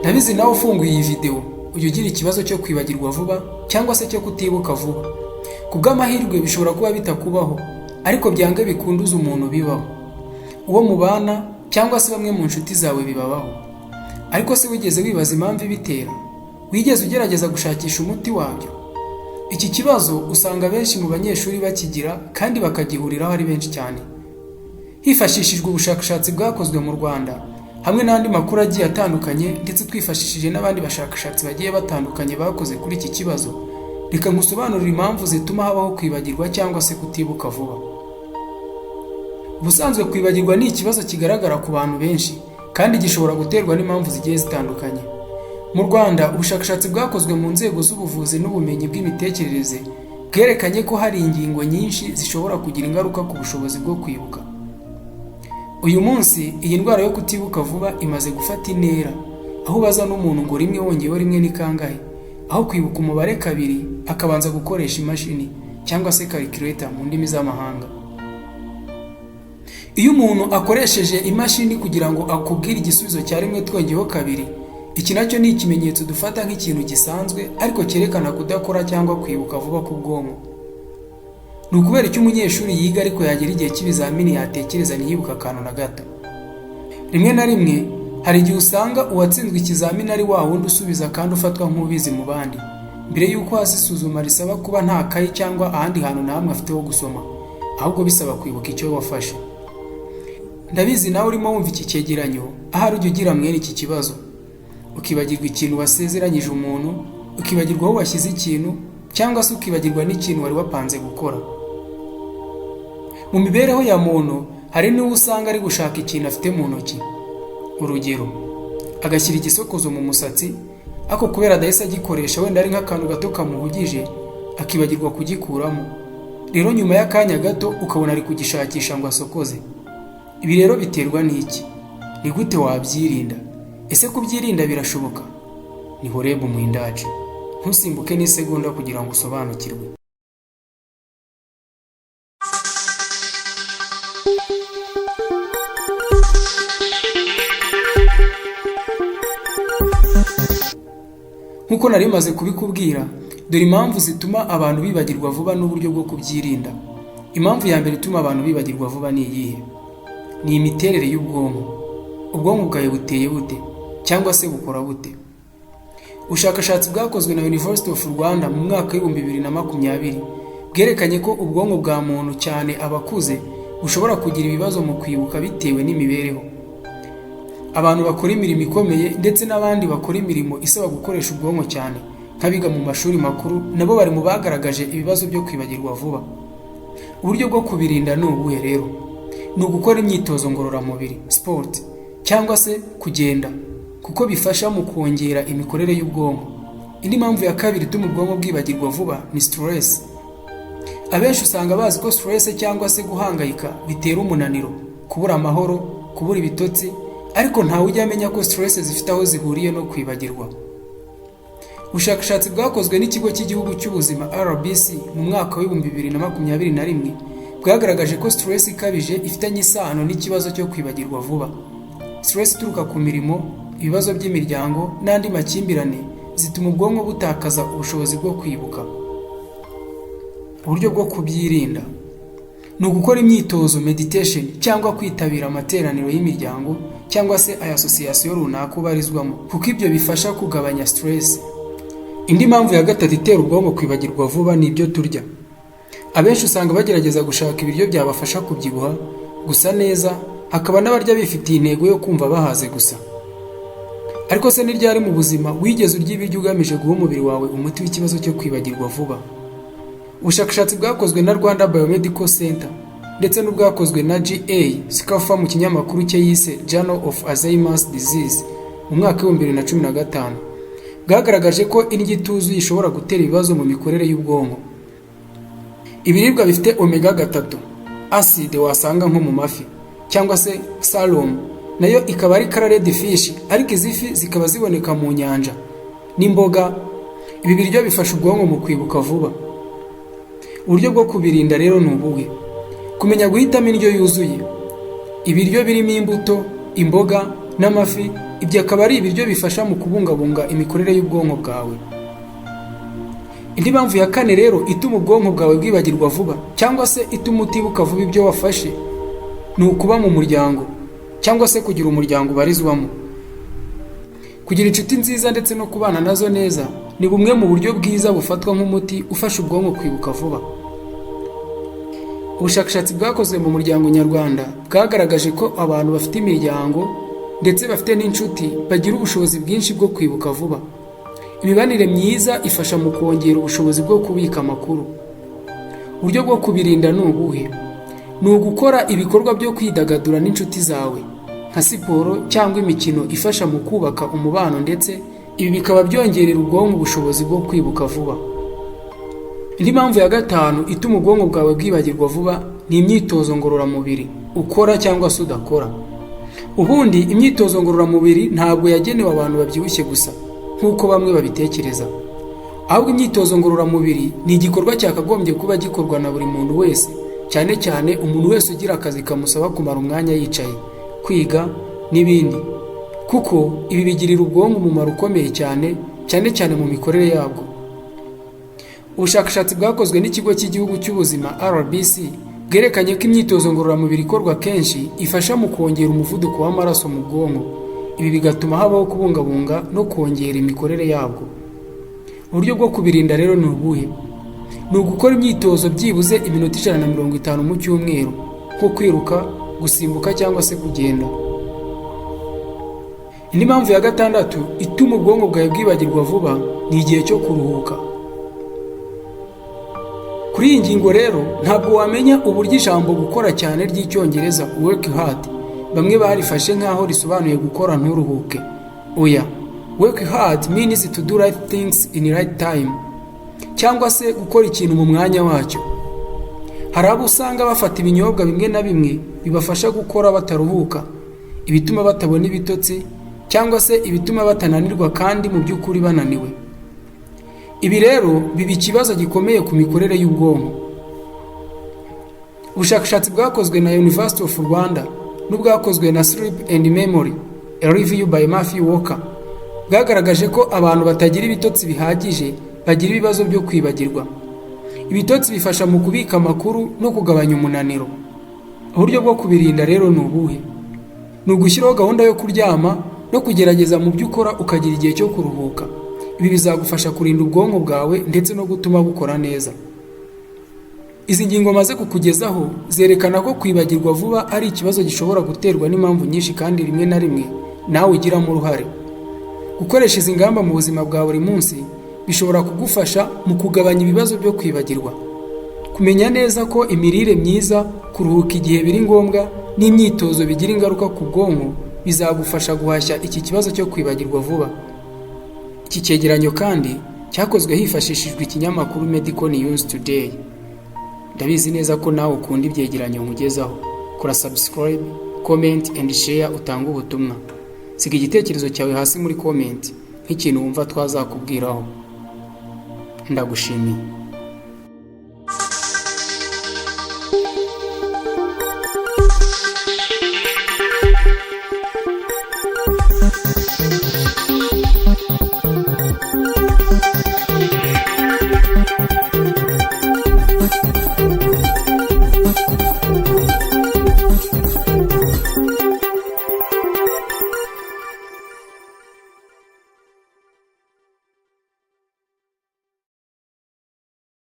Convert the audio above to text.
Ndabizi nawe ufunguye iyi video ujya ugira ikibazo cyo kwibagirwa vuba cyangwa se cyo kutibuka vuba. Kubw'amahirwe bishobora kuba bitakubaho, ariko byange bikunduza umuntu bibaho. Uwo mubana cyangwa se bamwe mu nshuti zawe bibabaho. Ariko se wigeze wibaza impamvu ibitera? Wigeze ugerageza gushakisha umuti wabyo? Iki kibazo usanga benshi mu banyeshuri bakigira kandi bakagihuriraho ari benshi cyane. Hifashishijwe ubushakashatsi bwakozwe mu Rwanda hamwe n'andi makuru agiye atandukanye, ndetse twifashishije n'abandi bashakashatsi bagiye batandukanye bakoze kuri iki kibazo, reka ngusobanurire impamvu zituma habaho kwibagirwa cyangwa se kutibuka vuba. Ubusanzwe kwibagirwa ni ikibazo kigaragara ku bantu benshi kandi gishobora guterwa n'impamvu zigiye zitandukanye. Mu Rwanda, ubushakashatsi bwakozwe mu nzego z'ubuvuzi n'ubumenyi bw'imitekerereze bwerekanye ko hari ingingo nyinshi zishobora kugira ingaruka ku bushobozi bwo kwibuka. Uyu munsi iyi ndwara yo kutibuka vuba imaze gufata intera, aho ubaza n'umuntu ngo rimwe wongeyeho rimwe ni kangahe, aho kwibuka umubare kabiri akabanza gukoresha imashini cyangwa se calculator mu ndimi z'amahanga. Iyo umuntu akoresheje imashini kugira ngo akubwire igisubizo cya rimwe twongeyeho kabiri, iki nacyo ni ikimenyetso dufata nk'ikintu gisanzwe ariko cyerekana kudakora cyangwa kwibuka vuba ku bwonko. Ni ukubera icyo umunyeshuri yiga ariko yagera igihe cy'ibizamini yatekereza ntiyibuka akantu na gato. Rimwe na rimwe hari igihe usanga uwatsinzwe ikizamini ari wa wundi usubiza kandi ufatwa nk'ubizi mu bandi, mbere y'uko hasi isuzuma risaba kuba nta kayi cyangwa ahandi hantu na hamwe afite ho gusoma, ahubwo bisaba kwibuka icyo wafashe. Ndabizi nawe urimo wumva iki cyegeranyo, ahari ujya ugira mwene iki kibazo, ukibagirwa ikintu wasezeranyije umuntu, ukibagirwa aho washyize ikintu, cyangwa se ukibagirwa n'ikintu wari wapanze gukora. Mu mibereho ya muntu hari n'uwo usanga ari gushaka ikintu afite mu ntoki. Urugero, agashyira igisokozo mu musatsi, ariko kubera adahise agikoresha, wenda ari nk'akantu gato kamuhugije, akibagirwa kugikuramo. Rero nyuma y'akanya gato ukabona ari kugishakisha ngo asokoze. Ibi rero biterwa n'iki? Ni gute wabyirinda? Ese kubyirinda birashoboka? Niho reba umuhindaje. Ntusimbuke n'isegonda kugira ngo usobanukirwe. Nkuko nari maze kubikubwira, dore impamvu zituma abantu bibagirwa vuba n'uburyo bwo kubyirinda. Impamvu ya mbere ituma abantu bibagirwa vuba ni iyihe? Ni imiterere y'ubwonko. Ubwonko bwawe buteye bute cyangwa se bukora bute? Ubushakashatsi bwakozwe na University of Rwanda mu mwaka w'2020 bwerekanye ko ubwonko bwa muntu, cyane abakuze, bushobora kugira ibibazo mu kwibuka bitewe n'imibereho. Abantu bakora imirimo ikomeye ndetse n'abandi bakora imirimo isaba gukoresha ubwonko cyane, nk'abiga mu mashuri makuru, nabo bari mu bagaragaje ibibazo byo kwibagirwa vuba. Uburyo bwo kubirinda ni ubuhe rero? Ni ugukora imyitozo ngororamubiri, sport, cyangwa se kugenda, kuko bifasha mu kongera imikorere y'ubwonko. Indi mpamvu ya kabiri ituma ubwonko bwibagirwa vuba ni stress. Abenshi usanga bazi ko stress cyangwa se guhangayika bitera umunaniro, kubura amahoro, kubura ibitotsi, ariko ntawe ujya amenya ko stress zifite aho zihuriye no kwibagirwa. Ubushakashatsi bwakozwe n'ikigo cy'igihugu cy'ubuzima RBC mu mwaka w'2021 bwagaragaje ko stress ikabije ifitanye isano n'ikibazo cyo kwibagirwa vuba. Stress ituruka ku mirimo, ibibazo by'imiryango n'andi makimbirane zituma ubwonko butakaza ubushobozi bwo kwibuka. Uburyo bwo kubyirinda ni ugukora imyitozo, meditation, cyangwa kwitabira amateraniro y'imiryango cyangwa se association runaka ubarizwamo, kuko ibyo bifasha kugabanya stress. Indi mpamvu ya gatatu itera ubwonko kwibagirwa vuba ni ibyo turya. Abenshi usanga bagerageza gushaka ibiryo byabafasha kubyibuha, gusa neza, hakaba n'abarya bifitiye intego yo kumva bahaze gusa. Ariko se ni ryari mu buzima wigeze urya ibiryo ugamije guha umubiri wawe umuti w'ikibazo cyo kwibagirwa vuba? Ubushakashatsi bwakozwe na Rwanda Biomedical Center ndetse n'ubwakozwe na GA Sikafa mu kinyamakuru cye yise Journal of Alzheimer's Disease mu mwaka w'2015 bwagaragaje ko indyo ituzuye ishobora gutera ibibazo mu mikorere y'ubwonko. Ibiribwa bifite omega 3 acide wasanga nko mu mafi cyangwa se salmon, nayo ikaba ari colored fish, ariko izi fi zikaba ziboneka mu nyanja, n'imboga. Ibi biryo bifasha ubwonko mu kwibuka vuba. Uburyo bwo kubirinda rero ni ubuhe? Kumenya guhitamo indyo yuzuye. Ibiryo birimo imbuto, imboga n'amafi. Ibyo akaba ari ibiryo bifasha mu kubungabunga imikorere y'ubwonko bwawe. Indi mpamvu ya kane rero ituma ubwonko bwawe bwibagirwa vuba cyangwa se ituma utibuka vuba ibyo wafashe ni ukuba mu muryango cyangwa se kugira umuryango ubarizwamo. Kugira inshuti nziza ndetse no kubana nazo neza ni bumwe mu buryo bwiza bufatwa nk'umuti ufasha ubwonko kwibuka vuba. Ubushakashatsi bwakozwe mu muryango nyarwanda bwagaragaje ko abantu bafite imiryango ndetse bafite n'inshuti bagira ubushobozi bwinshi bwo kwibuka vuba. Imibanire myiza ifasha mu kongera ubushobozi bwo kubika amakuru. Uburyo bwo kubirinda ni ubuhe? Ni ugukora ibikorwa byo kwidagadura n'inshuti zawe nka siporo cyangwa imikino ifasha mu kubaka umubano, ndetse ibi bikaba byongerera ubwonko ubushobozi bwo kwibuka vuba. Indi mpamvu ya gatanu ituma ubwonko bwawe bwibagirwa vuba ni imyitozo ngororamubiri ukora cyangwa se udakora. Ubundi imyitozo ngororamubiri ntabwo yagenewe abantu babyibushye gusa nk'uko bamwe babitekereza, ahubwo imyitozo ngororamubiri ni igikorwa cyakagombye kuba gikorwa na buri muntu wese, cyane cyane umuntu wese ugira akazi kamusaba kumara umwanya yicaye, kwiga n'ibindi, kuko ibi bigirira ubwonko umumaro ukomeye cyane cyane mu mikorere yabwo. Ubushakashatsi bwakozwe n'ikigo cy'igihugu cy'ubuzima RBC bwerekanye ko imyitozo ngororamubiri ikorwa kenshi ifasha mu kongera umuvuduko w'amaraso mu bwonko. Ibi bigatuma habaho kubungabunga no kongera imikorere yabwo. Uburyo bwo kubirinda rero ni ubuhe? Ni ugukora imyitozo byibuze iminota 150 mu cyumweru, nko kwiruka, gusimbuka cyangwa se kugenda. Indi mpamvu ya gatandatu ituma ubwonko bwawe bwibagirwa vuba ni igihe cyo kuruhuka. Kuri iyi ngingo rero ntabwo wamenya uburyo ijambo gukora cyane ry'icyongereza work hard bamwe barifashe nk'aho risobanuye gukora nturuhuke. Oya, work hard means to do right things in right time, cyangwa se gukora ikintu mu mwanya wacyo. Hari abo usanga bafata ibinyobwa bimwe na bimwe bibafasha gukora bataruhuka, ibituma batabona ibitotsi cyangwa se ibituma batananirwa kandi mu by'ukuri bananiwe. Ibi rero biba ikibazo gikomeye ku mikorere y'ubwonko. Ubushakashatsi bwakozwe na University of Rwanda n'ubwakozwe na Sleep and Memory, a review by Matthew Walker, bwagaragaje ko abantu batagira ibitotsi bihagije bagira ibibazo byo kwibagirwa. Ibitotsi bifasha mu kubika amakuru no kugabanya umunaniro. Uburyo bwo kubirinda rero ni ubuhe? Ni ugushyiraho gahunda yo kuryama no kugerageza mu byo ukora ukagira igihe cyo kuruhuka. Ibi bizagufasha kurinda ubwonko bwawe ndetse no gutuma bukora neza. Izi ngingo maze kukugezaho zerekana ko kwibagirwa vuba ari ikibazo gishobora guterwa n'impamvu nyinshi kandi rimwe na rimwe nawe ugiramo uruhare. Gukoresha izi ngamba mu buzima bwa buri munsi bishobora kugufasha mu kugabanya ibibazo byo kwibagirwa. Kumenya neza ko imirire myiza, kuruhuka igihe biri ngombwa n'imyitozo bigira ingaruka ku bwonko bizagufasha guhashya iki kibazo cyo kwibagirwa vuba. Iki cyegeranyo kandi cyakozwe hifashishijwe ikinyamakuru Medical News Today. Ndabizi neza ko nawe ukunda ibyegeranyo nkugezaho. Kora subscribe, comment and share utanga ubutumwa. Siga igitekerezo cyawe hasi muri comment nk'ikintu wumva twazakubwiraho. Ndagushimiye.